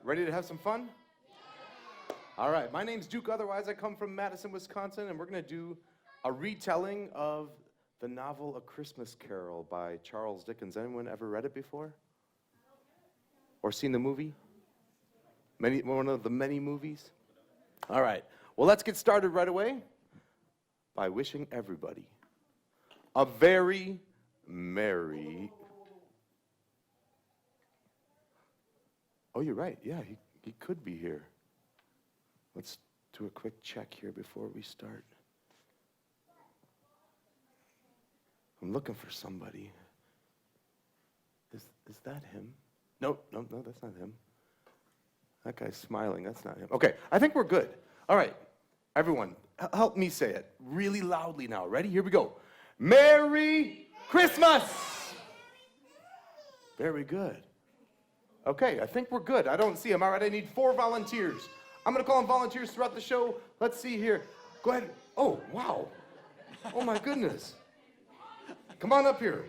Ready to have some fun? All right, my name's Duke, otherwise I come from Madison, Wisconsin, and we're going to do a retelling of the novel A Christmas Carol by Charles Dickens. Anyone ever read it before? Or seen the movie? One of the many movies? All right, well, let's get started right away by wishing everybody a very merry... Oh, you're right, yeah, he could be here. Let's do a quick check here before we start. I'm looking for somebody. Is that him? No, that's not him. That guy's smiling, that's not him. Okay, I think we're good. All right, everyone, help me say it really loudly now. Ready? Here we go. Merry Christmas! Very good. Okay, I think we're good. I don't see him. All right, I need 4 volunteers. I'm going to call on volunteers throughout the show. Let's see here. Go ahead. Oh, wow. Oh, my goodness. Come on up here.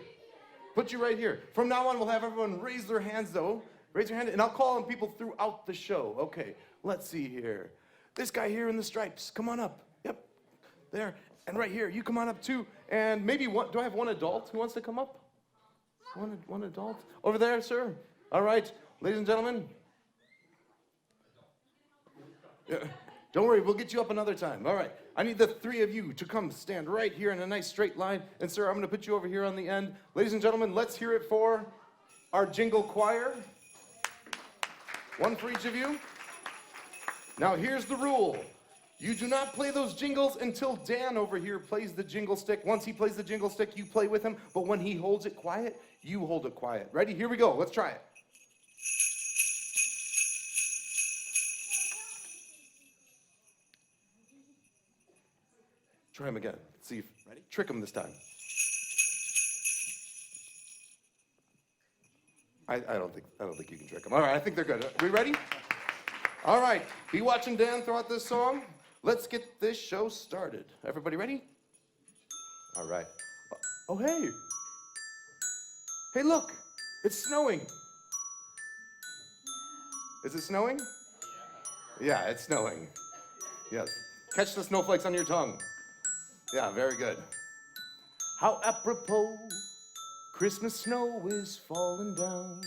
Put you right here. From now on, we'll have everyone raise their hands, though. Raise your hand, and I'll call on people throughout the show. Okay, let's see here. This guy here in the stripes. Come on up. Yep, there. And right here, you come on up, too. And maybe one, do I have one adult who wants to come up? One adult? Over there, sir. All right, ladies and gentlemen. Yeah. Don't worry, we'll get you up another time. All right, I need the 3 of you to come stand right here in a nice straight line. And sir, I'm going to put you over here on the end. Ladies and gentlemen, let's hear it for our jingle choir. 1 for each of you. Now here's the rule. You do not play those jingles until Dan over here plays the jingle stick. Once he plays the jingle stick, you play with him. But when he holds it quiet, you hold it quiet. Ready? Here we go. Let's try it. Try him again. See if ready. Trick him this time. I don't think you can trick him. All right, I think they're good. Are we ready? All right. Be watching Dan throughout this song. Let's get this show started. Everybody ready? All right. Oh, hey. Hey, look. It's snowing. Is it snowing? Yeah, it's snowing. Yes. Catch the snowflakes on your tongue. Yeah, very good. How apropos, Christmas snow is falling down.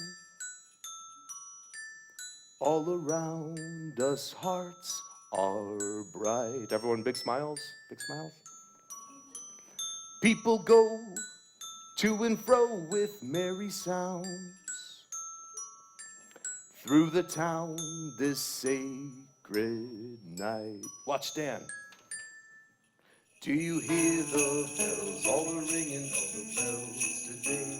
All around us hearts are bright. Everyone, big smiles? Big smiles? People go to and fro with merry sounds through the town this sacred night. Watch Dan. Do you hear the bells, all the ringing of the bells today?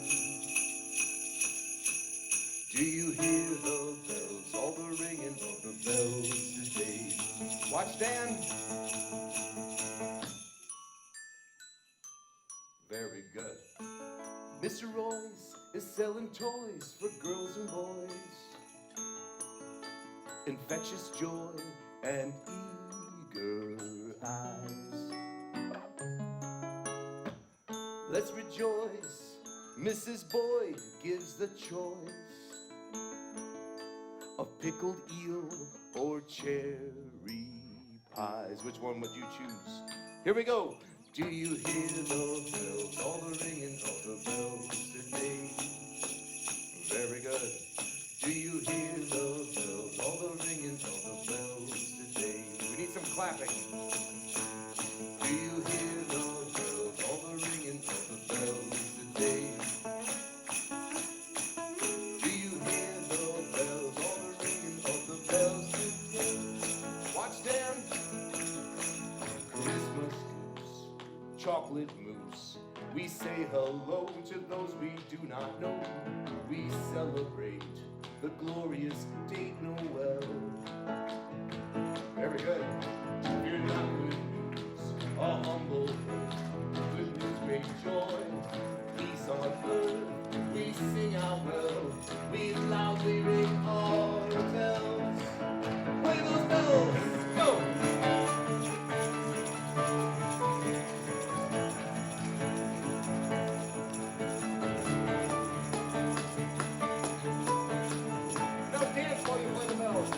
Do you hear the bells, all the ringing of the bells today? Watch Dan. Very good. Mr. Royce is selling toys for girls and boys. Infectious joy and eager eyes. Let's rejoice, Mrs. Boyd gives the choice of pickled eel or cherry pies. Which one would you choose? Here we go. Do you hear the bells, all the ringing of the bells today? Very good. Do you hear the bells, all the ringing of the bells today? We need some clapping. Do you hear the bells, all the ringing of the bells today? Do you hear the bells, all the ringing of the bells today? Watch Dan. Christmas goose, chocolate mousse. We say hello to those we do not know. We celebrate the glorious date Noel. Very good. You're not good news, a humble birth. Good news, great joy, peace on earth. We sing out well, we loudly ring our bells. Play those bells, go! Now dance while you play the bells.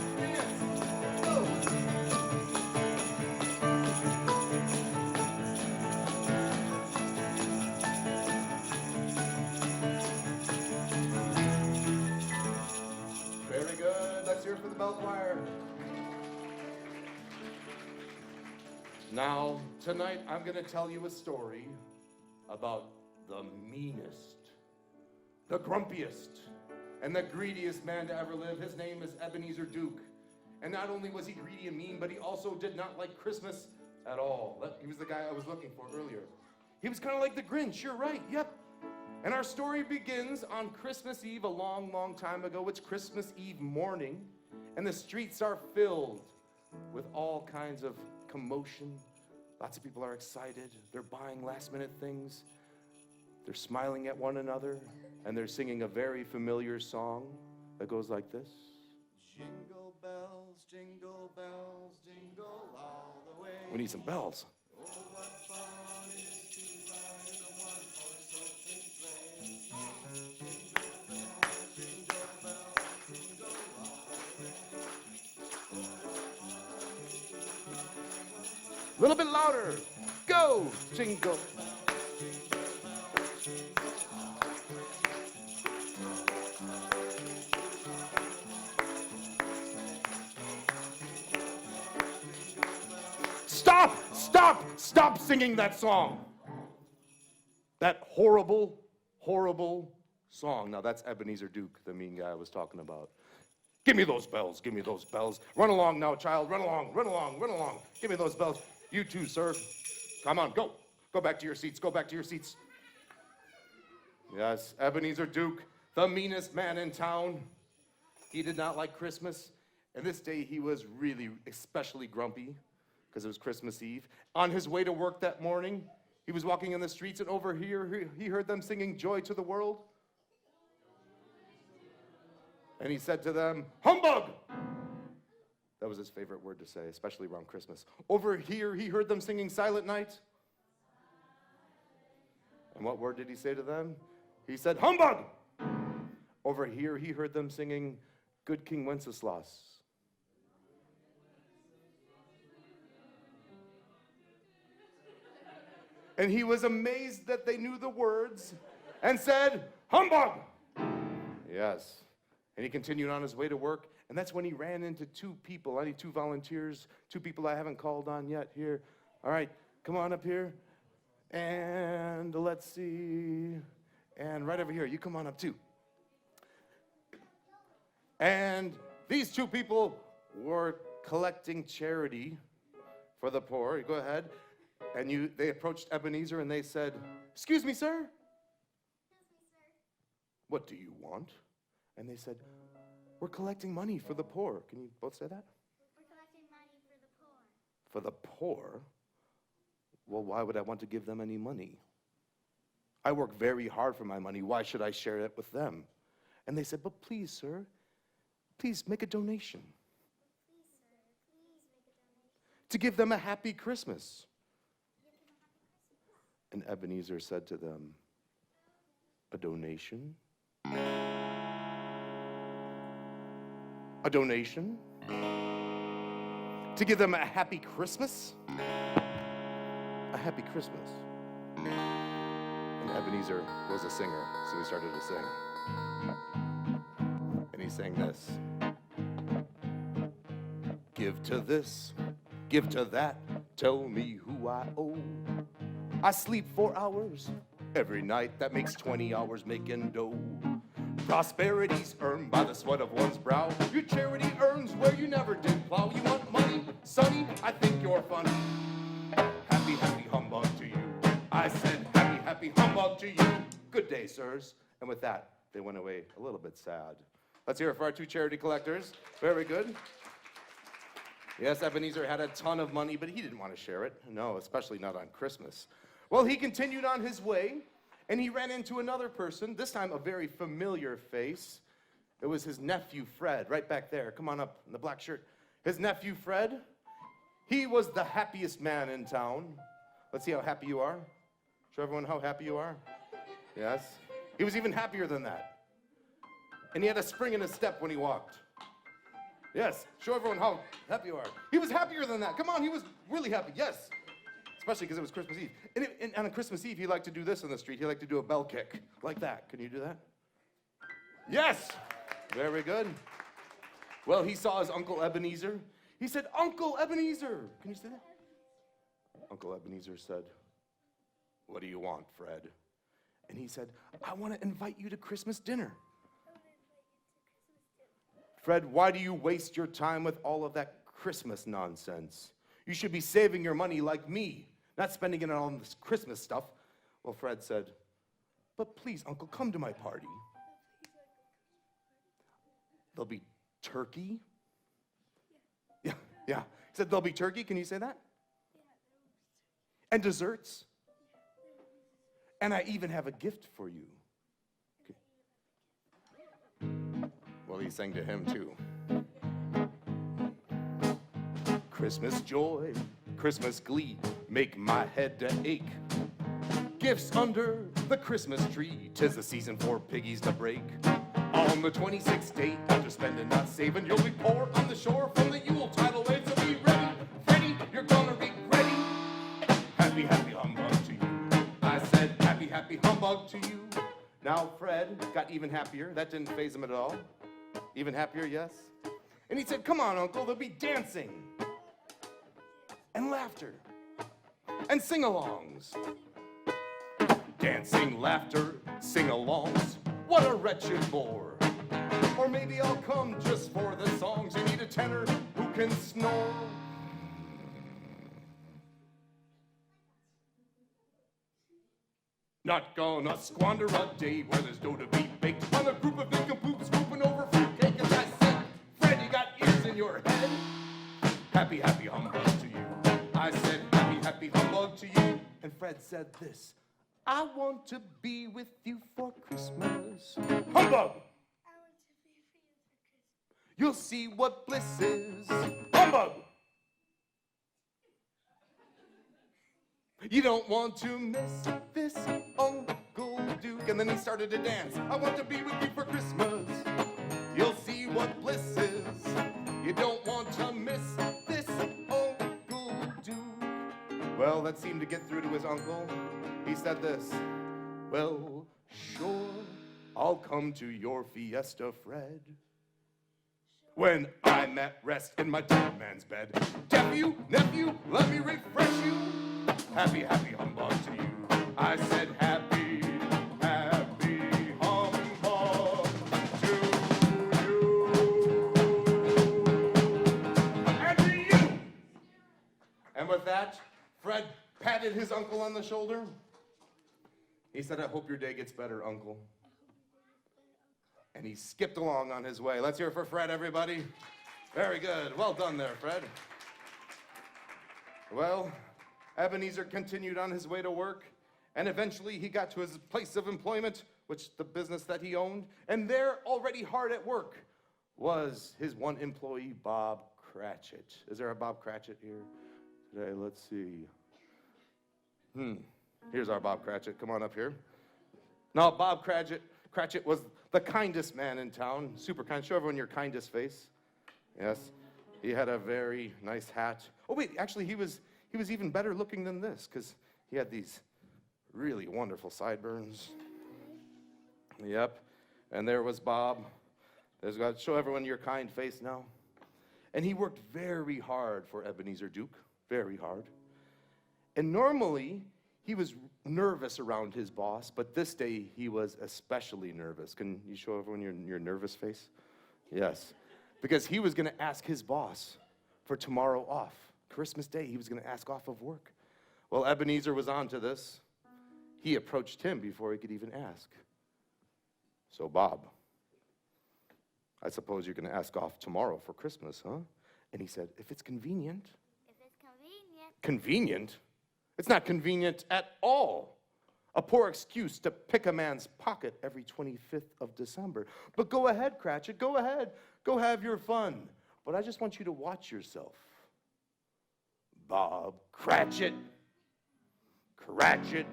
bell choir. Now, tonight, I'm going to tell you a story about the meanest, the grumpiest, and the greediest man to ever live. His name is Ebenezer Duke. And not only was he greedy and mean, but he also did not like Christmas at all. He was the guy I was looking for earlier. He was kind of like the Grinch, you're right, yep. And our story begins on Christmas Eve a long, long time ago. It's Christmas Eve morning, and the streets are filled with all kinds of commotion. Lots of people are excited. They're buying last-minute things. They're smiling at one another, and they're singing a very familiar song that goes like this. Jingle bells, jingle all the way. We need some bells. Oh, what fun it is to ride a one-horse open sleigh. Jingle bells, jingle all the way. A little bit louder. Go, jingle. Stop singing that song. That horrible, horrible song. Now that's Ebenezer Duke, the mean guy I was talking about. Give me those bells, give me those bells. Run along now, child, run along, run along, run along. Give me those bells. You too, sir. Come on, go. Go back to your seats, go back to your seats. Yes, Ebenezer Duke, the meanest man in town. He did not like Christmas, and this day he was really especially grumpy because it was Christmas Eve. On his way to work that morning, he was walking in the streets, and over here he heard them singing Joy to the World. And he said to them, humbug! That was his favorite word to say, especially around Christmas. Over here, he heard them singing Silent Night. And what word did he say to them? He said, humbug! Over here, he heard them singing Good King Wenceslas. And he was amazed that they knew the words and said, humbug! Yes. And he continued on his way to work, and that's when he ran into two people. I need two volunteers, two people I haven't called on yet here. All right, come on up here. And let's see. And right over here, you come on up too. And these two people were collecting charity for the poor. Go ahead. And they approached Ebenezer and they said, excuse me, sir. What do you want? And they said, we're collecting money for the poor. Can you both say that? We're collecting money for the poor. For the poor? Well, why would I want to give them any money? I work very hard for my money. Why should I share it with them? And they said, but please, sir, please make a donation. Please, sir, please make a donation. To give them a happy Christmas. And Ebenezer said to them, a donation? A donation? To give them a happy Christmas? A happy Christmas. And Ebenezer was a singer, so he started to sing. And he sang this. Give to this, give to that, tell me who I owe. I sleep 4 hours every night, that makes 20 hours making dough. Prosperity's earned by the sweat of one's brow. Your charity earns where you never did plow. You want money, sonny? I think you're funny. Happy, happy humbug to you. I said happy, happy humbug to you. Good day, sirs. And with that, they went away a little bit sad. Let's hear it for our two charity collectors. Very good. Yes, Ebenezer had a ton of money, but he didn't want to share it. No, especially not on Christmas. Well, he continued on his way, and he ran into another person, this time a very familiar face. It was his nephew, Fred, right back there. Come on up in the black shirt. His nephew, Fred, he was the happiest man in town. Let's see how happy you are. Show everyone how happy you are. Yes. He was even happier than that. And he had a spring in his step when he walked. Yes. Show everyone how happy you are. He was happier than that. Come on, he was really happy. Yes. Especially because it was Christmas Eve. And on Christmas Eve, he liked to do this in the street. He liked to do a bell kick like that. Can you do that? Yes. Very good. Well, he saw his Uncle Ebenezer. He said, Uncle Ebenezer. Can you say that? Uncle Ebenezer said, what do you want, Fred? And he said, I want to invite you to Christmas dinner. Fred, why do you waste your time with all of that Christmas nonsense? You should be saving your money like me, not spending it on this Christmas stuff. Well, Fred said, but please, Uncle, come to my party. There'll be turkey. Yeah. He said, there'll be turkey. Can you say that? And desserts. And I even have a gift for you. Okay. Well, he sang to him too. Christmas joy, Christmas glee, make my head to ache. Gifts under the Christmas tree, 'tis the season for piggies to break. On the 26th day, after spending not saving, you'll be poor on the shore from the Yule tidal wave. So be ready, Freddy, you're gonna regret it. Happy, happy humbug to you. I said, happy, happy humbug to you. Now Fred got even happier. That didn't faze him at all. Even happier, yes? And he said, come on, Uncle, there'll be dancing and laughter and sing-alongs. Dancing, laughter, sing-alongs. What a wretched bore. Or maybe I'll come just for the songs. You need a tenor who can snore. Not gonna squander a day where there's dough to be baked on a group of nincompoops swooping over fruitcake. As I said, Fred, you got ears in your head. Happy, happy humbug to you. I said, happy, happy humbug to you. And Fred said this, I want to be with you for Christmas. Humbug! I want to be with you for Christmas. You'll see what bliss is. Humbug! You don't want to miss this, Uncle Duke. And then he started to dance. I want to be with you for Christmas. You'll see what bliss is. You don't want to miss this, Uncle Duke. Well, that seemed to get through to his uncle. He said this, well, sure, I'll come to your fiesta, Fred, when I'm at rest in my dead man's bed. Nephew, let me refresh you. Happy, happy humbug to you. I said happy, happy humbug to you. And to you. And with that, Fred patted his uncle on the shoulder. He said, I hope your day gets better, Uncle. And he skipped along on his way. Let's hear it for Fred, everybody. Very good. Well done there, Fred. Well, Ebenezer continued on his way to work, and eventually he got to his place of employment, which the business that he owned, and there, already hard at work, was his one employee, Bob Cratchit. Is there a Bob Cratchit here today? Let's see. Here's our Bob Cratchit. Come on up here. Now, Bob Cratchit was the kindest man in town. Super kind. Show everyone your kindest face. Yes. He had a very nice hat. Oh, wait. Actually, he was even better looking than this because he had these really wonderful sideburns. Yep. And there was Bob. Show everyone your kind face now. And he worked very hard for Ebenezer Duke. Very hard. And normally, he was nervous around his boss, but this day he was especially nervous. Can you show everyone your nervous face? Yes. Because he was going to ask his boss for tomorrow off. Christmas Day, he was going to ask off of work. Well, Ebenezer was on to this. He approached him before he could even ask. So, Bob, I suppose you're going to ask off tomorrow for Christmas, huh? And he said, if it's convenient. If it's convenient. Convenient? It's not convenient at all. A poor excuse to pick a man's pocket every 25th of December. But go ahead, Cratchit, go ahead. Go have your fun. But I just want you to watch yourself. Bob Cratchit, Cratchit,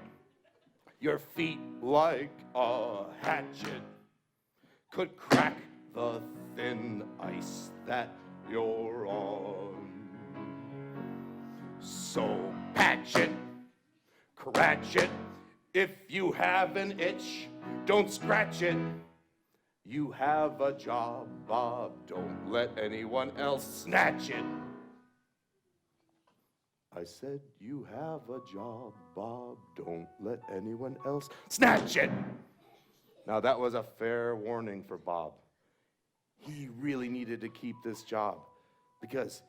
your feet like a hatchet could crack the thin ice that you're on. So patch it, Cratchit, if you have an itch, don't scratch it, You have a job, Bob. Don't let anyone else snatch it. I said, you have a job, Bob. Don't let anyone else snatch it. Now, that was a fair warning for Bob. He really needed to keep this job because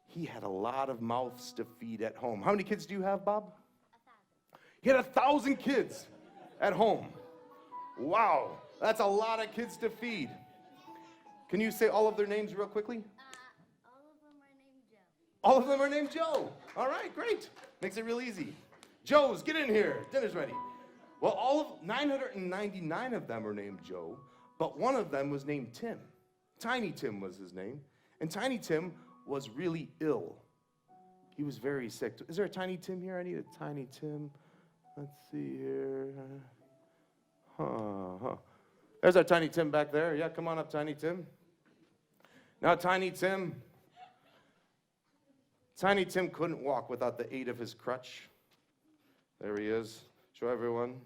he had a lot of mouths to feed at home. How many kids do you have, Bob? 1,000. He had 1,000 kids at home. Wow, that's a lot of kids to feed. Can you say all of their names real quickly? All of them are named Joe. All of them are named Joe. All right, great. Makes it real easy. Joes, get in here. Dinner's ready. Well, all of 999 of them are named Joe, but one of them was named Tim. Tiny Tim was his name. And Tiny Tim was really ill. He was very sick. Is there a Tiny Tim here? I need a Tiny Tim. Let's see here. There's our Tiny Tim back there. Yeah, come on up, Tiny Tim. Now, Tiny Tim couldn't walk without the aid of his crutch. There he is. Show everyone.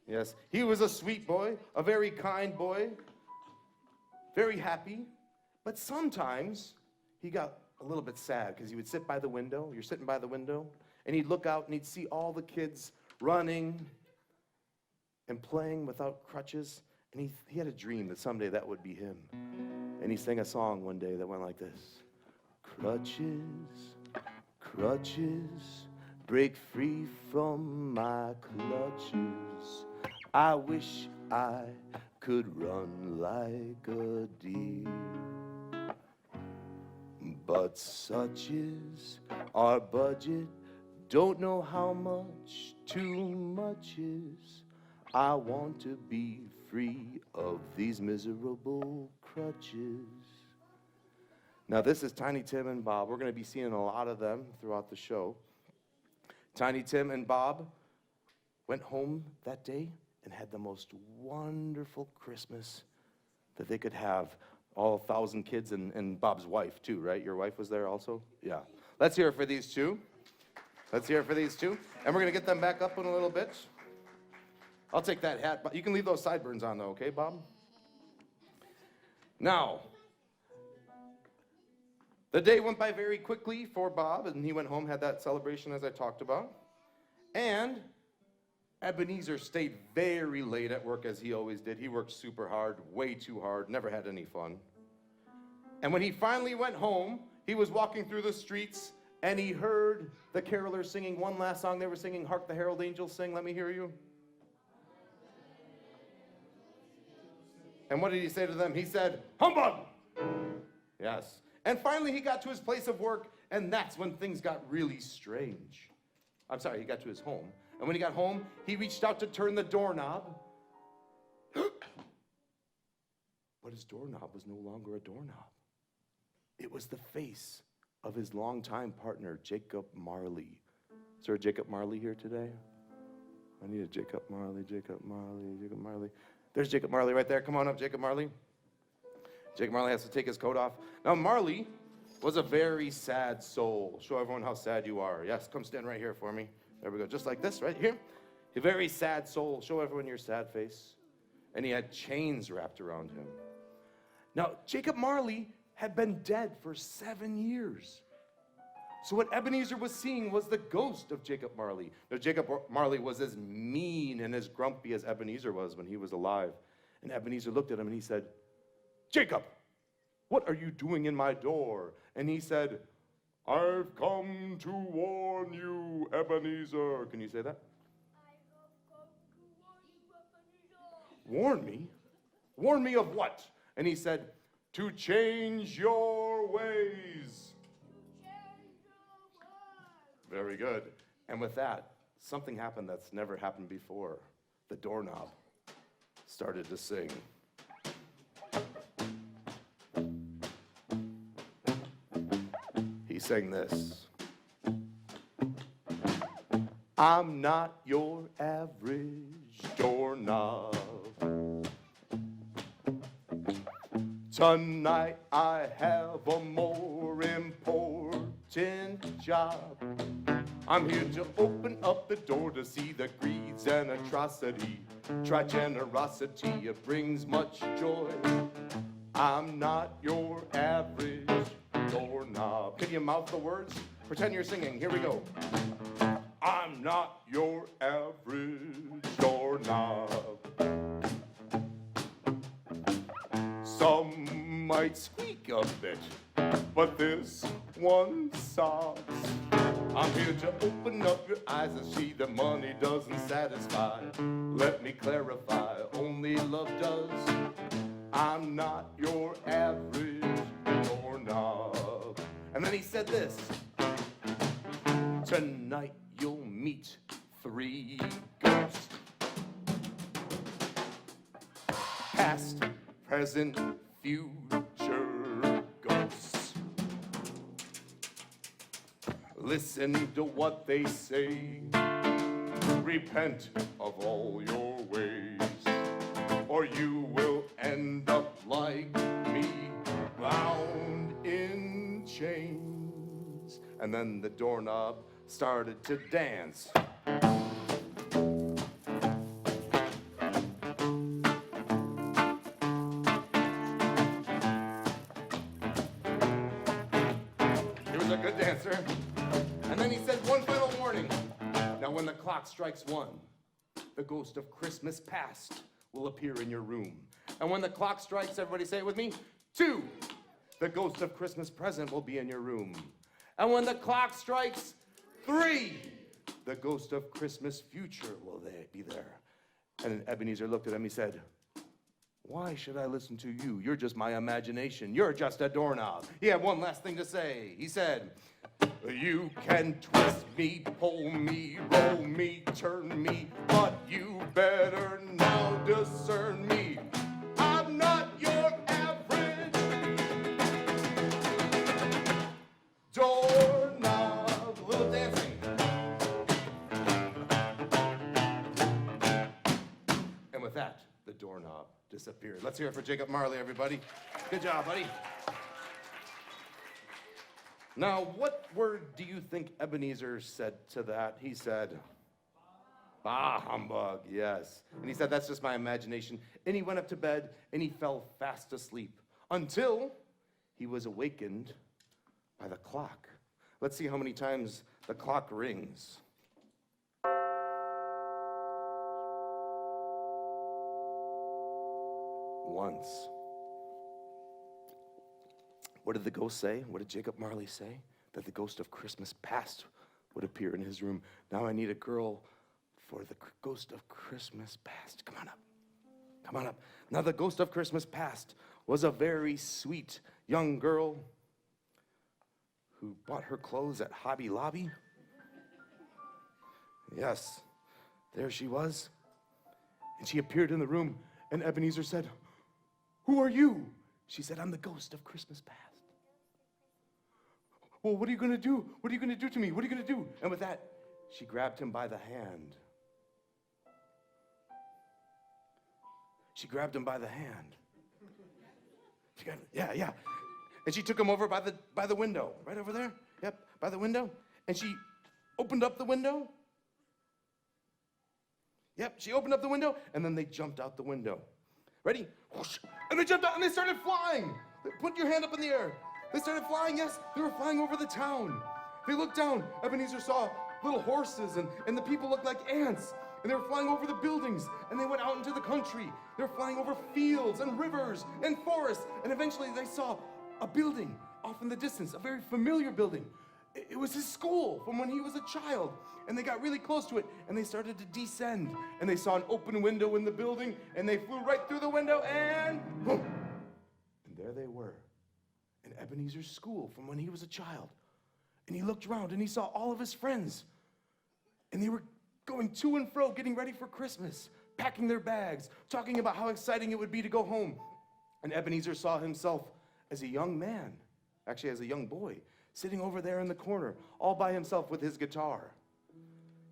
Yes, he was a sweet boy, a very kind boy, very happy. But sometimes he got a little bit sad because he would sit by the window. You're sitting by the window, and he'd look out and he'd see all the kids running and playing without crutches. And he had a dream that someday that would be him. And he sang a song one day that went like this. Crutches, crutches, break free from my clutches. I wish I could run like a deer. But such is our budget, don't know how much too much is. I want to be free of these miserable crutches. Now, this is Tiny Tim and Bob. We're going to be seeing a lot of them throughout the show. Tiny Tim and Bob went home that day and had the most wonderful Christmas that they could have. All 1,000 kids and Bob's wife, too, right? Your wife was there also? Yeah. Let's hear it for these two. Let's hear it for these two. And we're going to get them back up in a little bit. I'll take that hat. But you can leave those sideburns on, though, okay, Bob? Now, the day went by very quickly for Bob, and he went home, had that celebration as I talked about. And Ebenezer stayed very late at work, as he always did. He worked super hard, way too hard, never had any fun. And when he finally went home, he was walking through the streets, and he heard the carolers singing one last song. They were singing, "Hark the Herald Angels Sing, Let Me Hear You." And what did he say to them? He said, "Humbug!" Yes. And finally he got to his place of work, and that's when things got really strange. I'm sorry, he got to his home. And when he got home, he reached out to turn the doorknob. But his doorknob was no longer a doorknob. It was the face of his longtime partner, Jacob Marley. Is there a Jacob Marley here today? I need a Jacob Marley, Jacob Marley, Jacob Marley. There's Jacob Marley right there. Come on up, Jacob Marley. Jacob Marley has to take his coat off. Now, Marley was a very sad soul. Show everyone how sad you are. Yes, come stand right here for me. There we go, just like this, right here. A very sad soul. Show everyone your sad face. And he had chains wrapped around him. Now, Jacob Marley had been dead for 7 years. So what Ebenezer was seeing was the ghost of Jacob Marley. Now, Jacob Marley was as mean and as grumpy as Ebenezer was when he was alive. And Ebenezer looked at him and he said, "Jacob, what are you doing in my door?" And he said, "I've come to warn you, Ebenezer." Can you say that? I have come to warn you, Ebenezer. Warn me? Warn me of what? And he said, "To change your ways." Very good. And with that, something happened that's never happened before. The doorknob started to sing. He sang this. "I'm not your average doorknob. Tonight I have a more important job. I'm here to open up the door to see the greeds and atrocity. Try generosity, it brings much joy. I'm not your average doorknob. Can you mouth the words? Pretend you're singing. Here we go. I'm not your average doorknob. Some might squeak a bit, but this one sobs. I'm here to open up your eyes and see that money doesn't satisfy. Let me clarify, only love does. I'm not your average doorknob. And then he said this. Tonight you'll meet 3 ghosts. Past, present, future ghosts. Listen to what they say. Repent of all your ways, or you will end up like me, bound in chains. And then the doorknob started to dance. He was a good dancer. And then he said one final warning. Now when the clock strikes 1, the ghost of Christmas past will appear in your room. And when the clock strikes, everybody say it with me, 2, the ghost of Christmas present will be in your room. And when the clock strikes 3, the ghost of Christmas future will be there. And Ebenezer looked at him, he said, why should I listen to you? You're just my imagination. You're just a doorknob. He had one last thing to say. He said, you can twist me, pull me, roll me, turn me, but you better now discern me. I'm not your average doorknob. A little dancing. And with that, the doorknob disappeared. Let's hear it for Jacob Marley, everybody. Good job, buddy. Now, what word do you think Ebenezer said to that? He said, bah, humbug, yes. And he said, that's just my imagination. And he went up to bed, and he fell fast asleep until he was awakened by the clock. Let's see how many times the clock rings. Once. What did the ghost say? What did Jacob Marley say? That the ghost of Christmas past would appear in his room. Now I need a girl for the ghost of Christmas past. Come on up. Come on up. Now the ghost of Christmas past was a very sweet young girl who bought her clothes at Hobby Lobby. Yes, there she was. And she appeared in the room, and Ebenezer said, who are you? She said, I'm the ghost of Christmas past. Well, what are you going to do? What are you going to do to me? What are you going to do? And with that, she grabbed him by the hand. She grabbed him by the hand. Yeah. And she took him over by the window, right over there. Yep, by the window. And she opened up the window. Yep, she opened up the window, and then they jumped out the window. Ready? Whoosh. And they jumped out, and they started flying. Put your hand up in the air. They started flying, yes. They were flying over the town. They looked down. Ebenezer saw little horses, and the people looked like ants. And they were flying over the buildings, and they went out into the country. They were flying over fields and rivers and forests. And eventually they saw a building off in the distance, a very familiar building. It was his school from when he was a child. And they got really close to it, and they started to descend. And they saw an open window in the building, and they flew right through the window, and boom! And there they were, in Ebenezer's school from when he was a child. And he looked around, and he saw all of his friends. And they were going to and fro, getting ready for Christmas, packing their bags, talking about how exciting it would be to go home. And Ebenezer saw himself as a young man, actually as a young boy, sitting over there in the corner, all by himself with his guitar.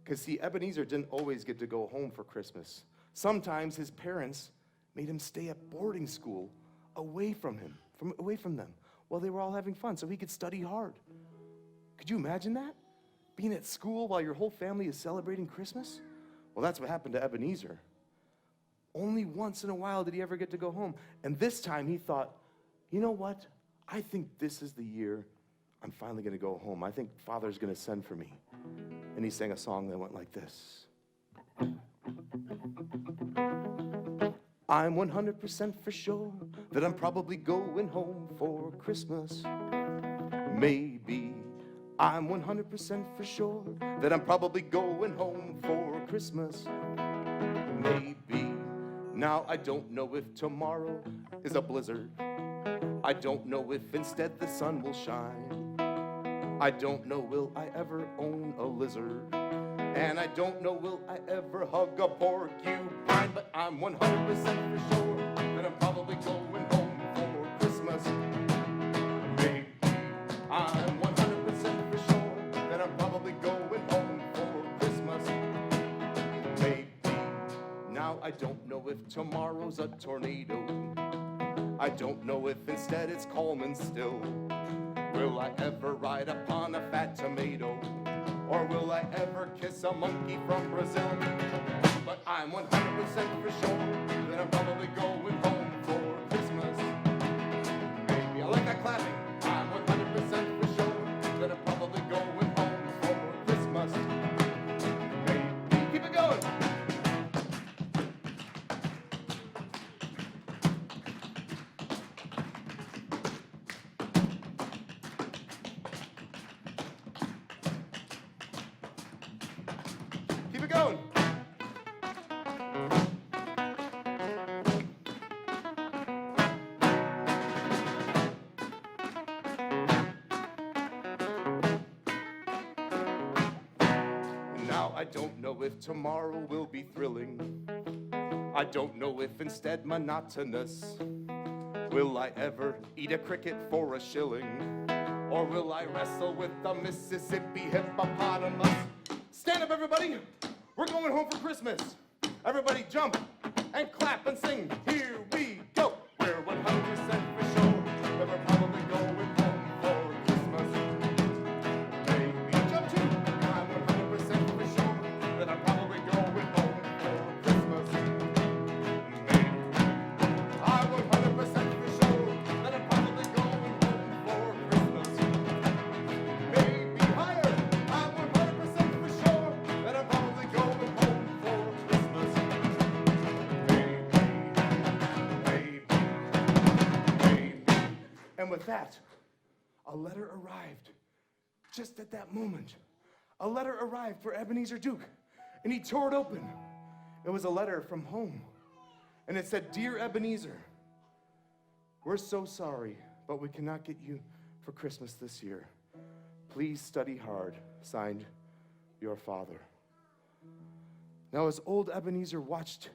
Because see, Ebenezer didn't always get to go home for Christmas. Sometimes his parents made him stay at boarding school away from them, while they were all having fun, so he could study hard. Could you imagine that? being at school while your whole family is celebrating Christmas? Well, that's what happened to Ebenezer. Only once in a while did he ever get to go home. And this time he thought, you know what? I think this is the year I'm finally going to go home. I think Father's going to send for me. And he sang a song that went like this. I'm 100% for sure that I'm probably going home for Christmas. Maybe I'm 100% for sure that I'm probably going home for Christmas. Maybe. Now I don't know if tomorrow is a blizzard. I don't know if instead the sun will shine. I don't know will I ever own a lizard. And I don't know will I ever hug a porcupine. But I'm 100% for sure that I'm probably going home for Christmas. Maybe I'm 100% for sure that I'm probably going home for Christmas. Maybe. Now I don't know if tomorrow's a tornado. I don't know if instead it's calm and still. Will I ever ride upon a fat tomato? Or will I ever kiss a monkey from Brazil? But I'm 100% for sure that I'm probably going home for Christmas. Maybe. I like that clapping. I'm 100% for sure that I'm probably going home for Christmas. Maybe. Keep it going. Keep it going. Now I don't know if tomorrow will be thrilling. I don't know if instead monotonous. Will I ever eat a cricket for a shilling? Or will I wrestle with the Mississippi hippopotamus? Stand up, everybody. We're going home for Christmas. Everybody jump and clap and sing. Here we go. We're 100% for sure that we're probably going home for Christmas. Maybe jump too. I'm 100% for sure that I'm probably going home for Christmas. Maybe I'm 100% for sure that I'm probably going home for Christmas. Maybe higher. I'm 100% for sure that I'm probably going home for Christmas. Maybe. And with that, a letter arrived. Just at that moment, a letter arrived for Ebenezer Duke, and he tore it open. It was a letter from home, and it said, "Dear Ebenezer, we're so sorry, but we cannot get you for Christmas this year. Please study hard. Signed, your father." Now, as old Ebenezer watched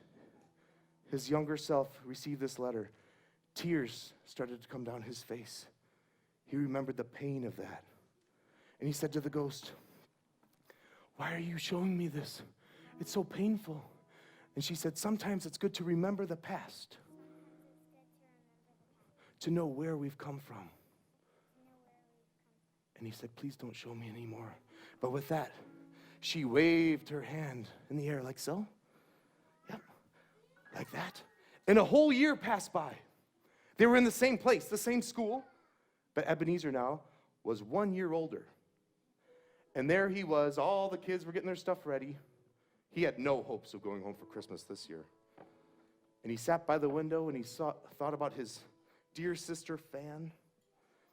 his younger self receive this letter, tears started to come down his face. He remembered the pain of that. And he said to the ghost, "Why are you showing me this? It's so painful." And she said, "Sometimes it's good to remember the past, to know where we've come from." And he said, "Please don't show me anymore." But with that, she waved her hand in the air like so. Yep, like that. And a whole year passed by. They were in the same place, the same school, but Ebenezer now was 1 year older. And there he was, all the kids were getting their stuff ready. He had no hopes of going home for Christmas this year. And he sat by the window and he thought about his dear sister, Fan.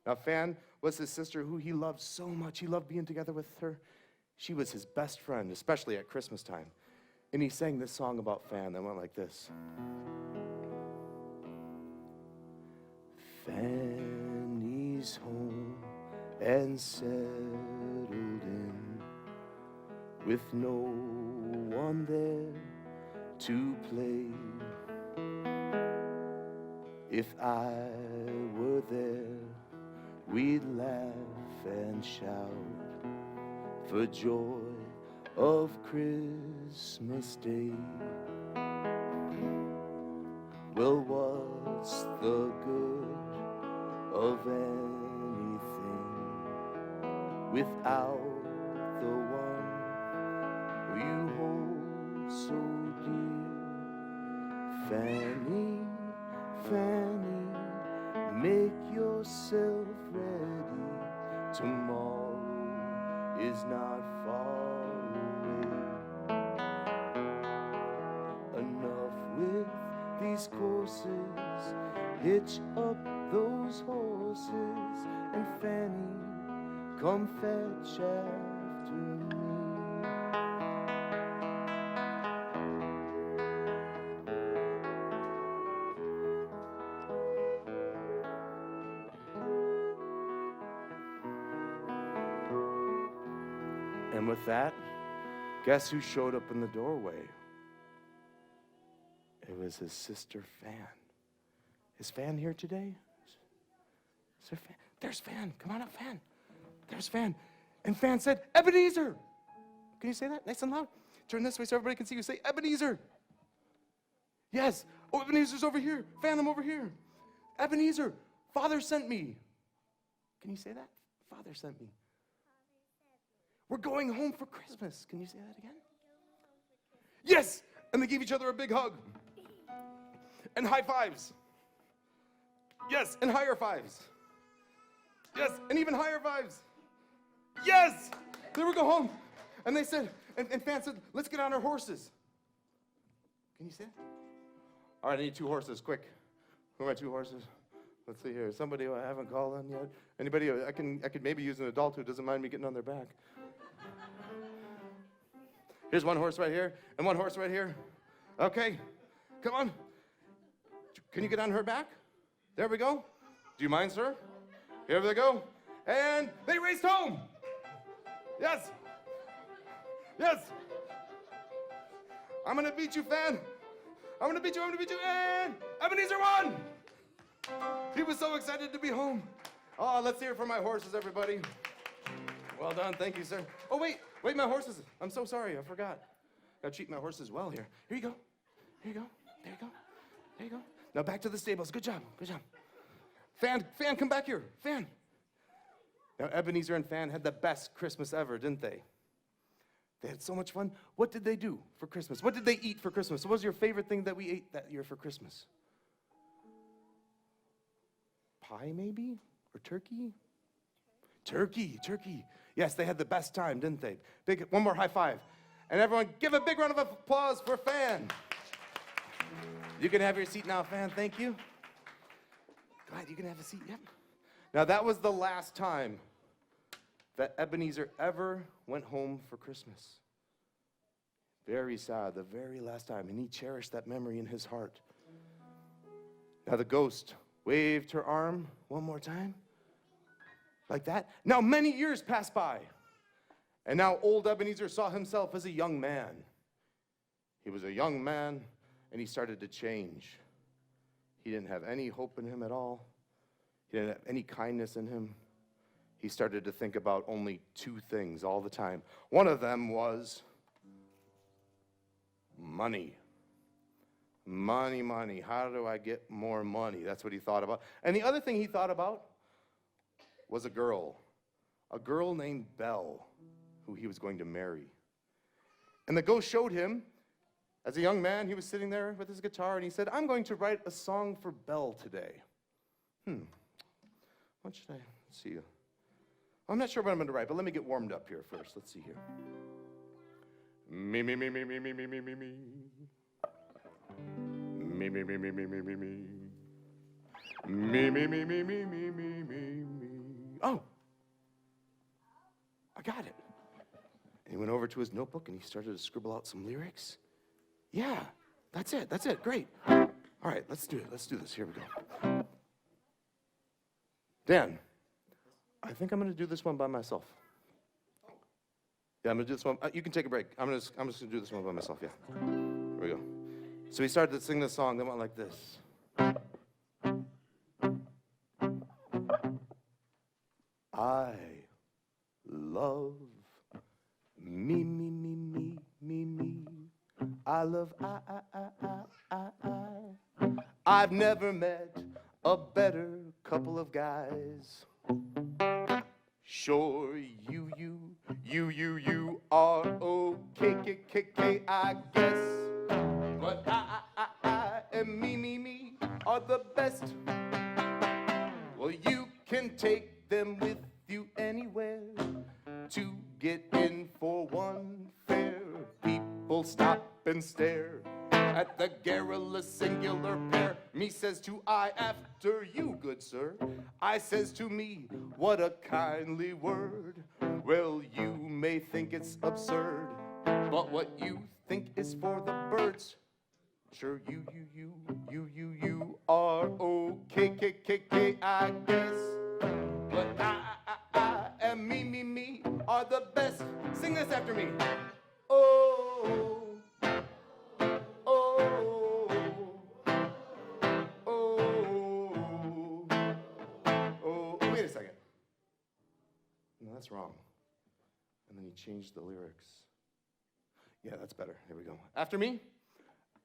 Now, Fan was his sister who he loved so much. He loved being together with her. She was his best friend, especially at Christmas time. And he sang this song about Fan that went like this. Fanny's home and settled in, with no one there to play. If I were there, we'd laugh and shout for joy of Christmas Day. Well, what's the good of anything without the is not far away. Enough with these courses, hitch up those horses, and Fanny, come fetch after me. And with that, guess who showed up in the doorway? It was his sister Fan. Is Fan here today? Is there Fan? There's Fan. Come on up, Fan. There's Fan. And Fan said, Ebenezer. Can you say that nice and loud? Turn this way so everybody can see you. Say, Ebenezer. Yes. Oh, Ebenezer's over here. Fan, I'm over here. Ebenezer, Father sent me. Can you say that? Father sent me. We're going home for Christmas. Can you say that again? Yes! And they gave each other a big hug. And high fives. Yes, and higher fives. Yes, and even higher fives. Yes! They would go home. And they said, and Fan said, let's get on our horses. Can you say that? All right, I need 2 horses, quick. Who are my 2 horses? Let's see here. Somebody who I haven't called on yet. Anybody? I could maybe use an adult who doesn't mind me getting on their back. Here's 1 horse right here, and 1 horse right here. Okay, come on. Can you get on her back? There we go. Do you mind, sir? Here they go. And they raced home. Yes. Yes. I'm gonna beat you, Fan. I'm gonna beat you, and Ebenezer won! He was so excited to be home. Oh, let's hear it for my horses, everybody. Well done, thank you, sir. Oh, wait, my horses. I'm so sorry, I forgot. Gotta treat my horses well here. Here you go, here you go, there you go, there you go. Now back to the stables, good job, good job. Fan, come back here, Fan. Now Ebenezer and Fan had the best Christmas ever, didn't they? They had so much fun. What did they do for Christmas? What did they eat for Christmas? What was your favorite thing that we ate that year for Christmas? Pie, maybe? Or turkey? Turkey. Yes, they had the best time, didn't they? One more high five. And everyone, give a big round of applause for Fan. You can have your seat now, Fan. Thank you. Go ahead, you can have a seat. Yep. Now, that was the last time that Ebenezer ever went home for Christmas. Very sad, the very last time, and he cherished that memory in his heart. Now the ghost waved her arm one more time, like that. Now many years passed by, and now old Ebenezer saw himself as a young man. He was a young man, and he started to change. He didn't have any hope in him at all. He didn't have any kindness in him. He started to think about only 2 things all the time. One of them was money. Money. How do I get more money? That's what he thought about. And the other thing he thought about was a girl named Belle, who he was going to marry. And the ghost showed him, as a young man, he was sitting there with his guitar, and he said, I'm going to write a song for Belle today. What should I see? I'm not sure what I'm going to write, but let me get warmed up here first. Let's see here. Me. Me. Oh, I got it. And he went over to his notebook and he started to scribble out some lyrics. Yeah, that's it, great. All right, let's do this, here we go. Dan, I think I'm gonna do this one by myself. Yeah, I'm gonna do this one. You can take a break. I'm just gonna do this one by myself, yeah. Here we go. So he started to sing this song that went like this. I love me. I love I. I've never met a better couple of guys. Sure, you are okay, I guess. But I and me are the best. Well, you can take them with you anywhere to get 9 for 1 fare. People stop and stare at the garrulous singular pair. Me says to I, after you, good sir. I says to me, what a kindly word. Well, you may think it's absurd, but what you think is for the birds. Sure, you are okay, I guess. But I and me are the best. Sing this after me. Oh, oh, oh, oh. Wait a second. No, that's wrong. And then he changed the lyrics. Yeah, that's better. Here we go. After me.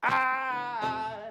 I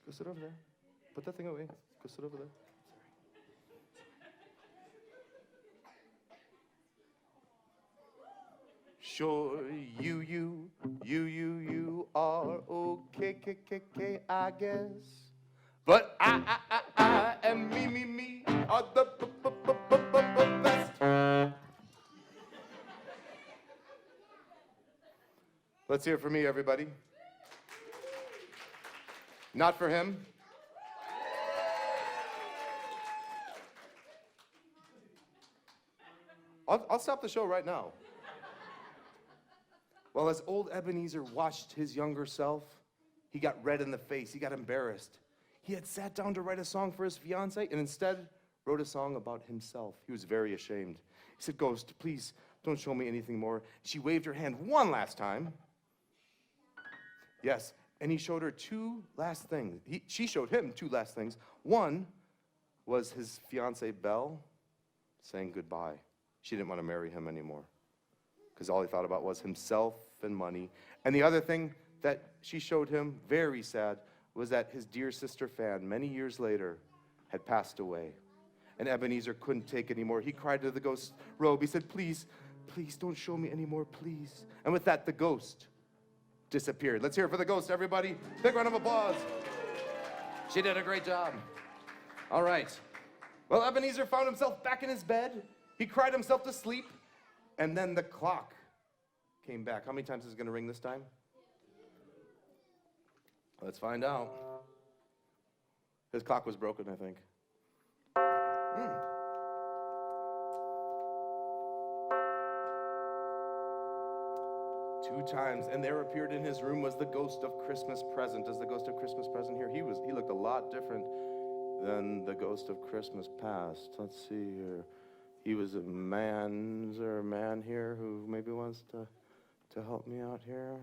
Go sit over there. Put that thing away. Go sit over there. Sure, you are okay, I guess. But I and me are the best. Let's hear it for me, everybody. Not for him. I'll stop the show right now. Well, as old Ebenezer watched his younger self, he got red in the face. He got embarrassed. He had sat down to write a song for his fiancée and instead wrote a song about himself. He was very ashamed. He said, "Ghost, please don't show me anything more." She waved her hand one last time. Yes, and he showed her two last things. She showed him two last things. One was his fiancée, Belle, saying goodbye. She didn't want to marry him anymore because all he thought about was himself and money. And the other thing that she showed him, very sad, was that his dear sister Fan, many years later, had passed away. And Ebenezer couldn't take anymore. He cried to the ghost robe. He said, "Please, please don't show me anymore, please." And with that, the ghost disappeared. Let's hear it for the ghost, everybody. Big round of applause. She did a great job. All right. Well, Ebenezer found himself back in his bed. He cried himself to sleep. And then the clock came back. How many times is it going to ring this time? Let's find out. His clock was broken, I think. Two times, and there appeared in his room was the ghost of Christmas Present. Is the ghost of Christmas Present here? He looked a lot different than the ghost of Christmas Past. Let's see here. He was a man. Is there a man here who maybe wants to help me out here?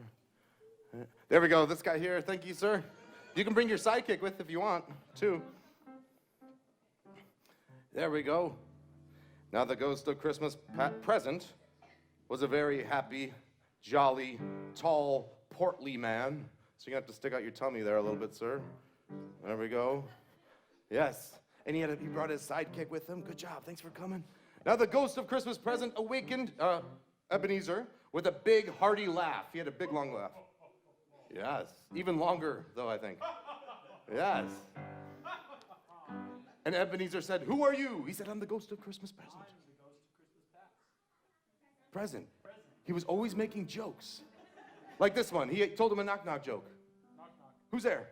There we go, this guy here. Thank you, sir. You can bring your sidekick with if you want, too. There we go. Now the ghost of Christmas Present was a very happy, jolly, tall, portly man. So you're gonna have to stick out your tummy there a little bit, sir. There we go. Yes, and he brought his sidekick with him. Good job, thanks for coming. Now the ghost of Christmas Present awakened Ebenezer with a big, hearty laugh. He had a big, long laugh. Yes, even longer, though, I think. Yes. And Ebenezer said, "Who are you?" He said, "I'm the ghost of Christmas Present." I'm the ghost of Christmas past. Present. He was always making jokes. Like this one. He told him a knock-knock joke. Knock, knock. Who's there?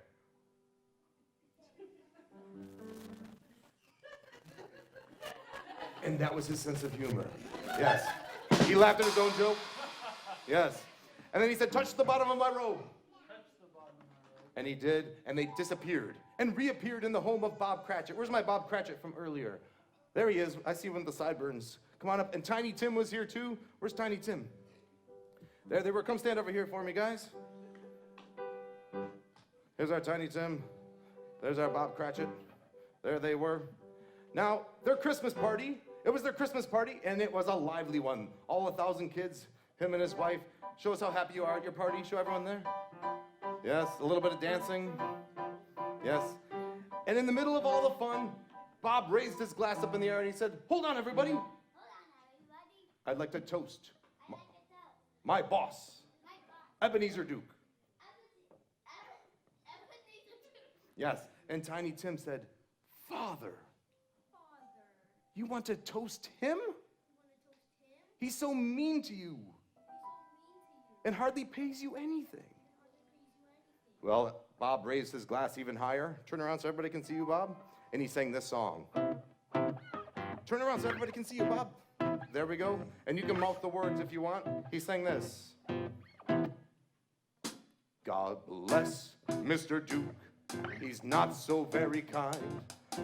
And that was his sense of humor. Yes. He laughed at his own joke. Yes. And then he said, touch the bottom of my robe. And he did, and they disappeared and reappeared in the home of Bob Cratchit. Where's my Bob Cratchit from earlier? There he is. I see him with the sideburns. Come on up. And Tiny Tim was here too. Where's Tiny Tim? There they were. Come stand over here for me, guys. Here's our Tiny Tim. There's our Bob Cratchit. There they were. Now, their Christmas party, it was their Christmas party, and it was a lively one. All 1,000 kids, him and his wife. Show us how happy you are at your party. Show everyone there. Yes, a little bit of dancing. Yes. And in the middle of all the fun, Bob raised his glass up in the air and he said, hold on, everybody. Hold on, everybody. I'd like to toast I'd like to tell my boss, my boss, Ebenezer Duke. Ebenezer Duke. Yes. And Tiny Tim said, Father, you want to toast him? You want to toast him? He's so mean to you He's so mean to you. and hardly pays you anything. He hardly pays you anything. Well, Bob raised his glass even higher. Turn around so everybody can see you, Bob. And he sang this song. Turn around so everybody can see you, Bob. There we go. And you can mouth the words if you want. He sang this. God bless Mr. Duke. He's not so very kind,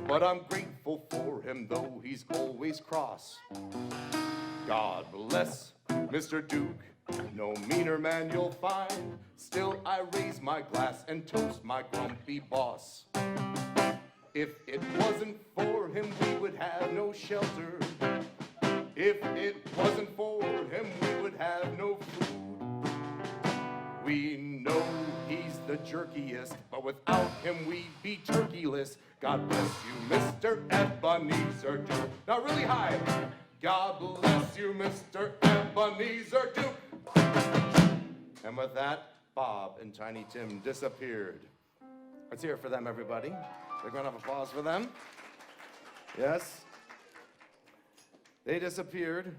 but I'm grateful for him, though he's always cross. God bless Mr. Duke. No meaner man you'll find. Still I raise my glass and toast my grumpy boss. If it wasn't for him, we would have no shelter. If it wasn't for him, we would have no food. We know he's the jerkiest, but without him we'd be turkeyless. God bless you, Mr. Ebenezer Duke. Now really high. God bless you, Mr. Ebenezer Duke. And with that, Bob and Tiny Tim disappeared. Let's hear it for them, everybody. They're going to have applause for them. Yes. They disappeared.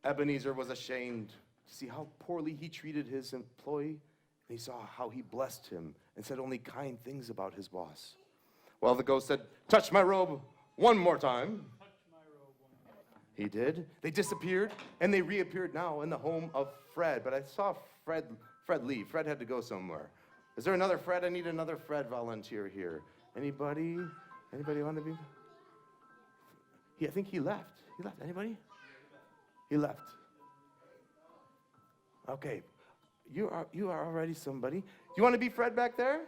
Ebenezer was ashamed to see how poorly he treated his employee. And he saw how he blessed him and said only kind things about his boss. Well, the ghost said, touch my robe one more time. Touch my robe one more time. He did. They disappeared, and they reappeared now in the home of Fred. But I saw Fred leave. Fred had to go somewhere. Is there another Fred? I need another Fred volunteer here. Anybody? Anybody want to be? I think he left. He left. Anybody? He left. Okay. You are already somebody. Do you want to be Fred back there?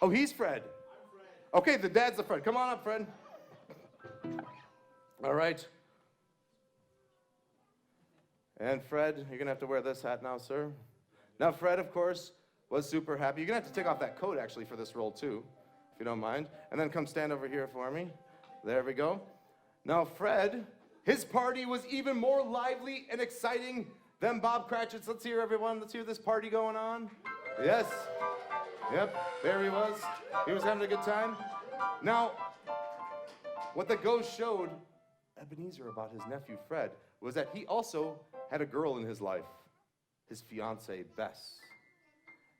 Oh, he's Fred. Okay, the dad's the Fred. Come on up, Fred. All right. And Fred, you're going to have to wear this hat now, sir. Now, Fred, of course, was super happy. You're going to have to take off that coat, actually, for this role, too, if you don't mind. And then come stand over here for me. There we go. Now, Fred, his party was even more lively and exciting than Bob Cratchit's. Let's hear, everyone. Let's hear this party going on. Yes. Yep, there he was. He was having a good time. Now, what the ghost showed Ebenezer about his nephew, Fred, was that he also had a girl in his life, his fiancée, Bess.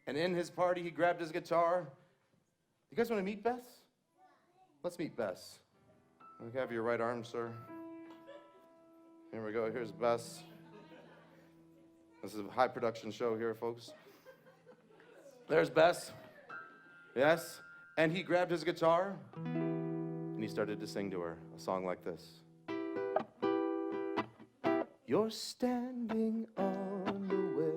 And in his party, he grabbed his guitar. You guys want to meet Bess? Let's meet Bess. We have your right arm, sir. Here we go. Here's Bess. This is a high production show here, folks. There's Bess. Yes. And he grabbed his guitar and he started to sing to her a song like this. You're standing unaware.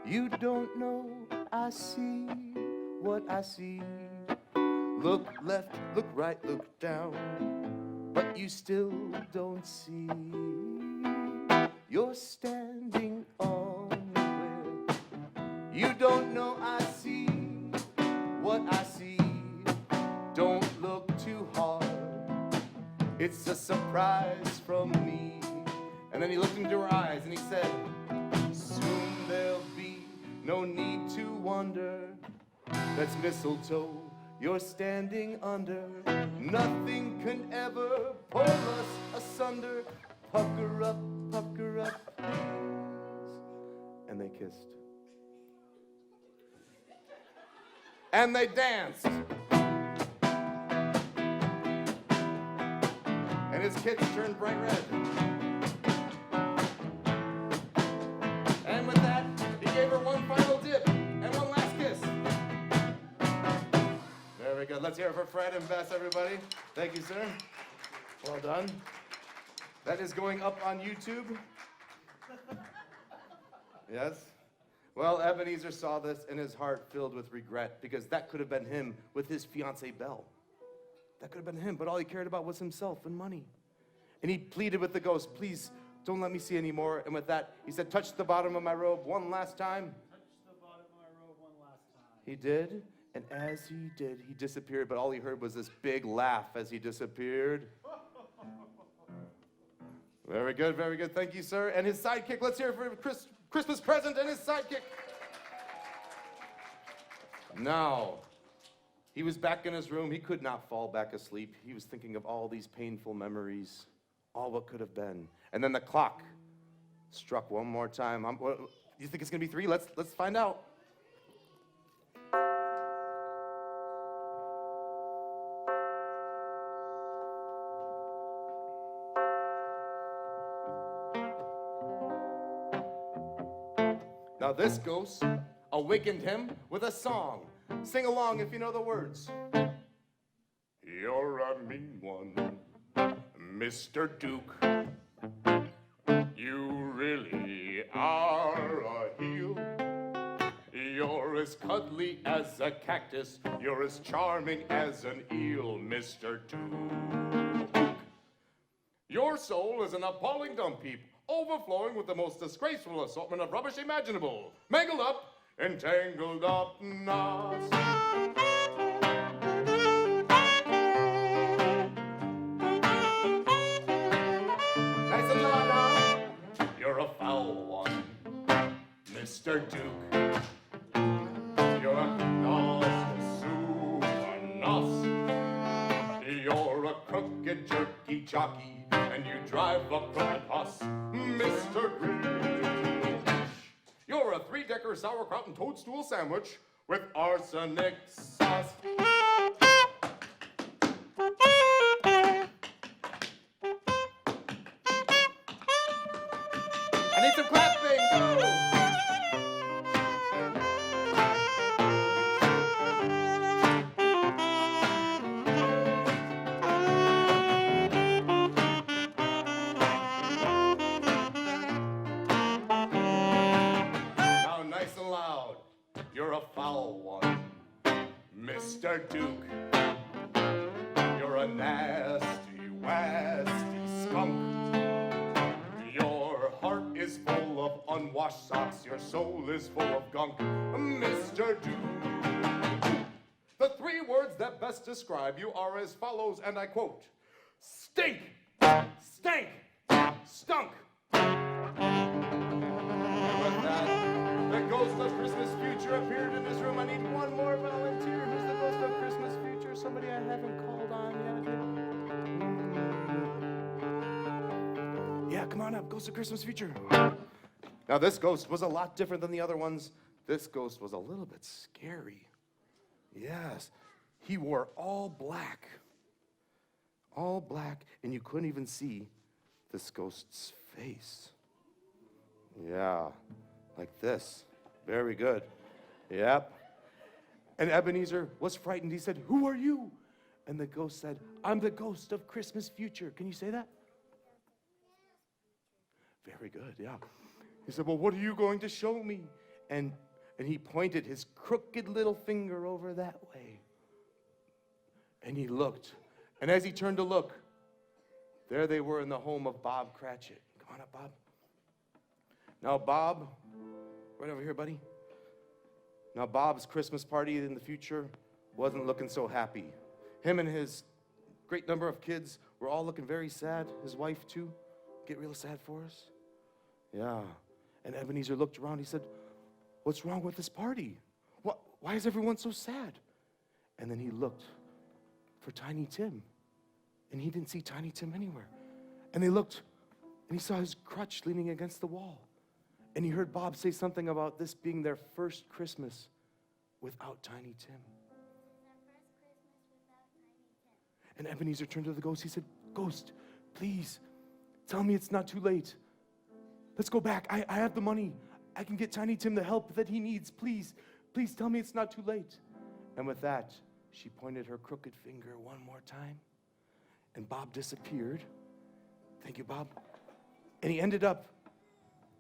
You don't know I see what I see. Look left, look right, look down, but you still don't see. You're standing unaware. You don't know I see what I see. Don't look too hard. It's a surprise from me. And then he looked into her eyes and he said, soon there'll be no need to wonder. That's mistletoe you're standing under. Nothing can ever pull us asunder. Pucker up, please. And they kissed. And they danced. and his kids turned bright red. And with that, he gave her one final dip and one last kiss. Very good. Let's hear it for Fred and Bess, everybody. Thank you, sir. Well done. That is going up on YouTube. Yes? Well, Ebenezer saw this and his heart filled with regret because that could have been him with his fiancée Belle. That could have been him, but all he cared about was himself and money. And he pleaded with the ghost, please don't let me see anymore. And with that, he said, touch the bottom of my robe one last time. Touch the bottom of my robe one last time. He did, and as he did, he disappeared, but all he heard was this big laugh as he disappeared. Very good, very good. Thank you, sir. And his sidekick, let's hear it for Christmas present and his sidekick. Now, he was back in his room. He could not fall back asleep. He was thinking of all these painful memories, all what could have been. And then the clock struck one more time. You think it's going to be 3? Let's find out. Now this ghost awakened him with a song. Sing along if you know the words. You're a mean one, Mr. Duke. You really are a heel. You're as cuddly as a cactus. You're as charming as an eel, Mr. Duke. Your soul is an appalling dump heap, overflowing with the most disgraceful assortment of rubbish imaginable. Mangled up, entangled up knots. Nice and loud now. You're a foul one, Mr. Duke. You're a nos. You're a crooked jerky jockey, and you drive a crooked horse, Mr. Grinch. You're a 3-decker sauerkraut and toadstool sandwich with arsenic sauce. I need some clapping. Now, nice and loud. You're a foul one, Mr. Duke. You're a nasty, wasty skunk. Your heart is full of unwashed socks. Your soul is full of gunk, Mr. Duke. The 3 words that best describe you are as follows, and I quote: stink, stank, stunk. With that, the ghost of Christmas future appeared in his room. I need one more volunteer. Who's the ghost of Christmas future? Somebody I haven't called on yet. Yeah, come on up, ghost of Christmas future. Now this ghost was a lot different than the other ones. This ghost was a little bit scary. Yes, he wore all black, and you couldn't even see this ghost's face. Yeah, like this. Very good. Yep. And Ebenezer was frightened. He said, "Who are you?" And the ghost said, "I'm the ghost of Christmas future." Can you say that? Very good, yeah. He said, "Well, what are you going to show me?" And he pointed his crooked little finger over that way. And he looked. And as he turned to look, there they were in the home of Bob Cratchit. Come on up, Bob. Now, Bob, right over here, buddy. Now, Bob's Christmas party in the future wasn't looking so happy. Him and his great number of kids were all looking very sad. His wife, too. Get real sad for us. Yeah. And Ebenezer looked around. He said, "What's wrong with this party? Why is everyone so sad?" And then he looked for Tiny Tim. And he didn't see Tiny Tim anywhere. And they looked, and he saw his crutch leaning against the wall. And he heard Bob say something about this being their first Christmas without Tiny Tim. Our first Christmas without Tiny Tim. And Ebenezer turned to the ghost. He said, "Ghost, Please, tell me it's not too late. Let's go back. I have the money. I can get Tiny Tim the help that he needs. Please, please tell me it's not too late. And with that, she pointed her crooked finger one more time, and Bob disappeared. Thank you, Bob. And he ended up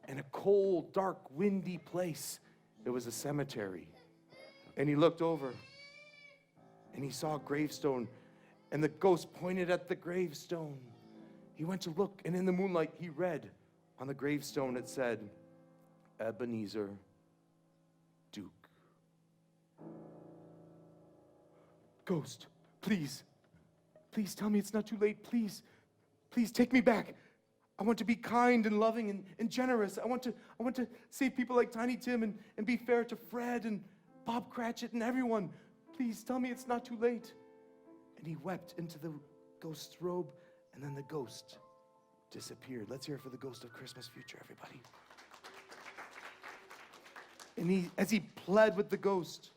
in a cold, dark, windy place. It was a cemetery. And he looked over, and he saw a gravestone, and the ghost pointed at the gravestone. He went to look, and in the moonlight, he read on the gravestone, it said, Ebenezer Duke. Ghost, please, please tell me it's not too late. Please, please take me back. I want to be kind and loving and generous. I want to save people like Tiny Tim and be fair to Fred and Bob Cratchit and everyone. Please tell me it's not too late. And he wept into the ghost's robe, and then the ghost disappeared. Let's hear it for the ghost of Christmas future, everybody. And as he pled with the ghost,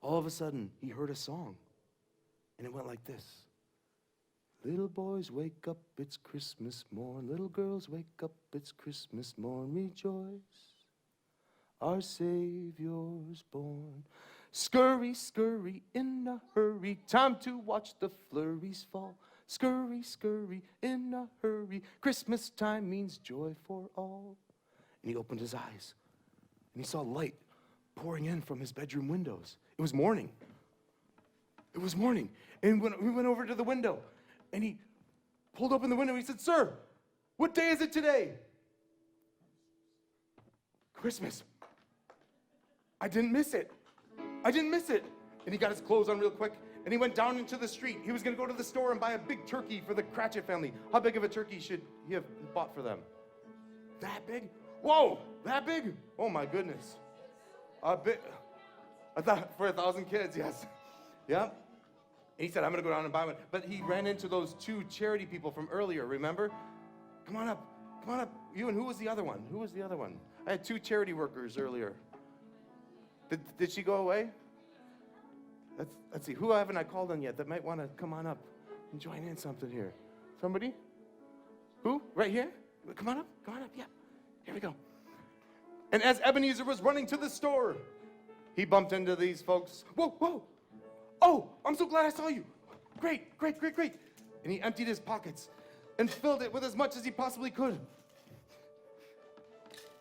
all of a sudden, he heard a song. And it went like this. Little boys, wake up, it's Christmas morn. Little girls, wake up, it's Christmas morn. Rejoice, our Savior's born. Scurry, scurry, in a hurry, time to watch the flurries fall. Scurry, scurry, in a hurry, Christmas time means joy for all. And he opened his eyes, and he saw light pouring in from his bedroom windows. It was morning. It was morning. And when we went over to the window, and he pulled open the window, he said, Sir, what day is it today? Christmas. I didn't miss it. I didn't miss it. And he got his clothes on real quick, and he went down into the street. He was going to go to the store and buy a big turkey for the Cratchit family. How big of a turkey should he have bought for them? That big? Whoa, that big? Oh my goodness. A bit. I thought for 1,000 kids, yes. Yeah. And he said, I'm going to go down and buy one. But he ran into those two charity people from earlier, remember? Come on up. Come on up. You, and who was the other one? Who was the other one? I had two charity workers earlier. Did she go away? Let's see. Who haven't I called on yet that might want to come on up and join in something here? Somebody? Who? Right here? Come on up. Come on up. Yeah. Here we go. And as Ebenezer was running to the store, he bumped into these folks. Whoa, whoa. Oh, I'm so glad I saw you. Great, great, great, great. And he emptied his pockets and filled it with as much as he possibly could.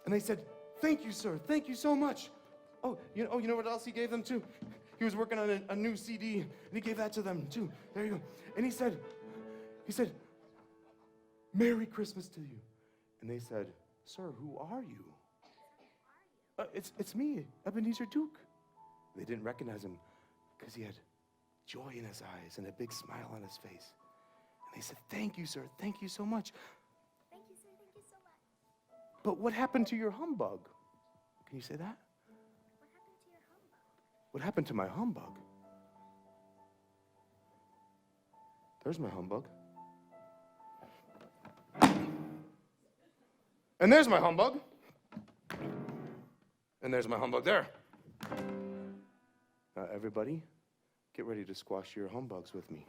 And they said, thank you, sir. Thank you so much. Oh, you know what else he gave them too? He was working on a new CD, and he gave that to them too. There you go. And he said, Merry Christmas to you. And they said, sir, who are you? It's me, Ebenezer Duke. They didn't recognize him because he had joy in his eyes and a big smile on his face. And they said, thank you, sir. Thank you so much. Thank you, sir. Thank you so much. But what happened to your humbug? Can you say that? What happened to your humbug? What happened to my humbug? There's my humbug. And there's my humbug. And there's my humbug there. Now, everybody, get ready to squash your humbugs with me.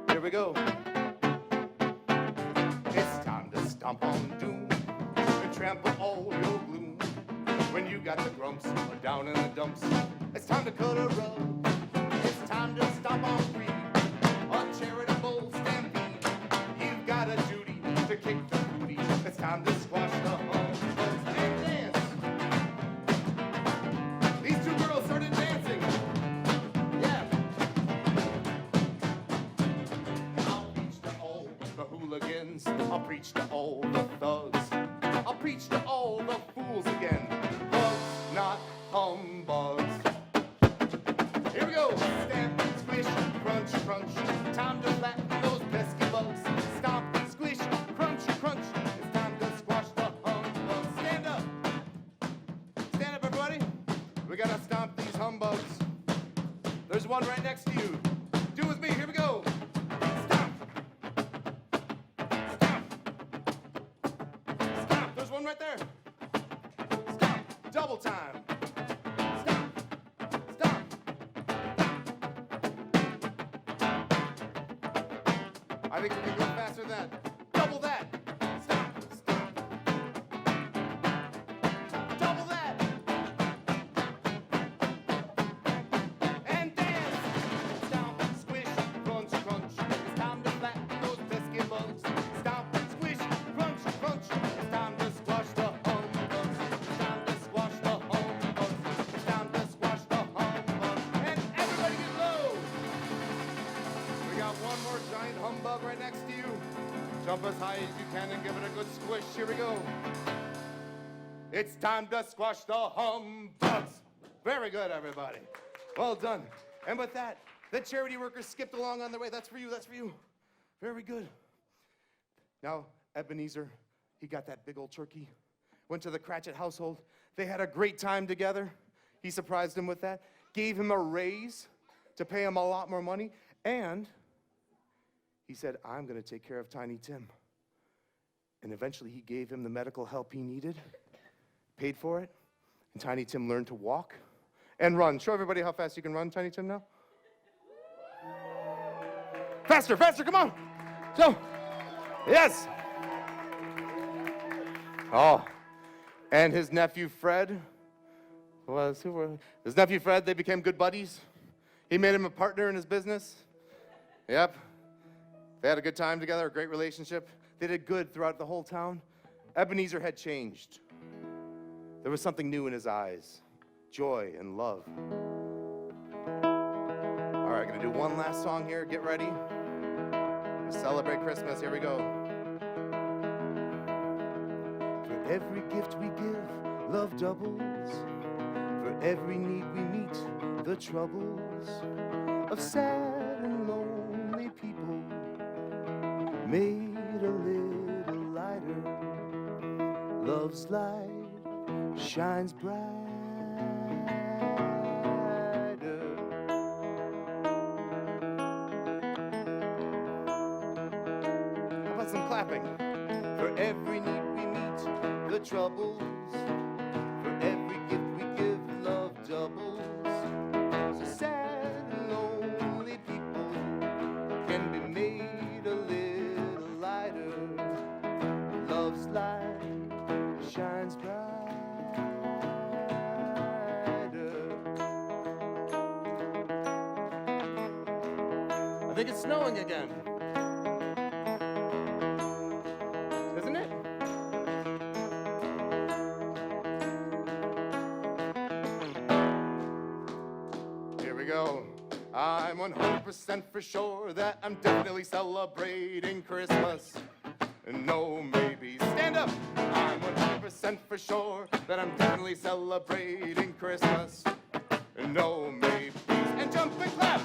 Here we go. It's time to stomp on doom and trample all your gloom. When you got the grumps or down in the dumps, it's time to cut a rug. It's time to stomp on greed, a charitable stampede. You've got a duty to kick the booty. It's time to squash the humbugs and dance. These two girls started dancing. Yeah. I'll preach to all the hooligans. I'll preach to all the thugs. I'll preach to all the fools again. Bugs, not humbugs. Here we go. Stamp, squish, crunch, crunch. Time to flatten those pesky bugs. Stomp, squish, crunch, crunch. It's time to squash the humbugs. Stand up. Stand up, everybody. We gotta stomp these humbugs. There's one right next to you. Do with me. Here we go. Stomp. Stomp. Stomp. There's one right there. Stomp. Double time. Stomp. Stomp. I think we can go faster than that. Double that. Stop. Stop. Double that. And dance. Stomp, squish, crunch, crunch. It's time to flatten those pesky bugs. Stomp, squish, crunch, crunch. It's time to squash the humbugs. It's time to squash the humbugs. It's time to squash the humbugs. And everybody get low. We got one more giant humbug right next to you. Jump as high as you can and give it a good squish. Here we go. It's time to squash the humbugs. Very good, everybody. Well done. And with that, the charity workers skipped along on their way. That's for you, that's for you. Very good. Now, Ebenezer, he got that big old turkey, went to the Cratchit household. They had a great time together. He surprised him with that, gave him a raise to pay him a lot more money, and he said, I'm going to take care of Tiny Tim. And eventually he gave him the medical help he needed, paid for it, and Tiny Tim learned to walk and run. Show everybody how fast you can run, Tiny Tim, now. Faster, faster, come on. So, yes. Oh, and his nephew Fred his nephew Fred, they became good buddies. He made him a partner in his business. Yep. They had a good time together, a great relationship. They did good throughout the whole town. Ebenezer had changed. There was something new in his eyes, joy and love. All right, gonna do one last song here. Get ready. We celebrate Christmas. Here we go. For every gift we give, love doubles. For every need we meet, the troubles of sad and lonely people made a little lighter. Love's light shines brighter. How about some clapping? For every need we meet, the troubles. For every gift we give, love doubles. So sad and lonely people can be made a little lighter. Love's light shines brighter. I think it's snowing again. Isn't it? Here we go. I'm 100% for sure that I'm definitely celebrating Christmas. No maybes. Stand up. I'm 100% for sure that I'm definitely celebrating Christmas. No maybes. And jump and clap.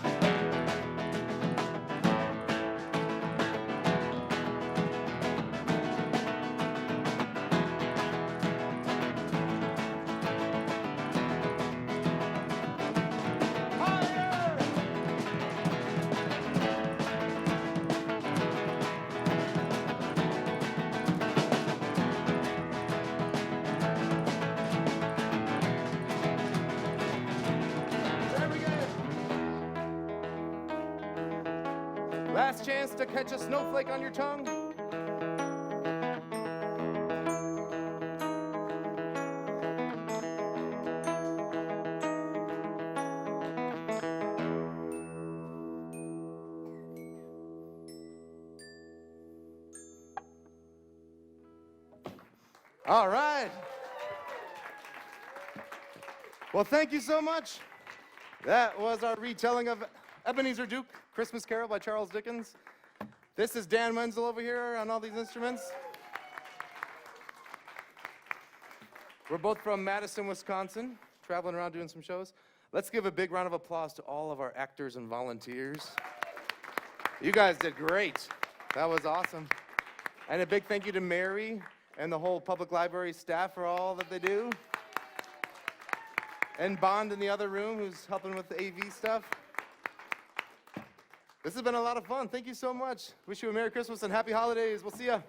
Higher. Very good. Last chance to catch a snowflake on your tongue. All right. Well, thank you so much. That was our retelling of Ebenezer Duke, Christmas Carol by Charles Dickens. This is Dan Menzel over here on all these instruments. We're both from Madison, Wisconsin, traveling around doing some shows. Let's give a big round of applause to all of our actors and volunteers. You guys did great. That was awesome. And a big thank you to Mary and the whole public library staff for all that they do. And Bond in the other room who's helping with the AV stuff. This has been a lot of fun. Thank you so much. Wish you a Merry Christmas and Happy Holidays. We'll see ya.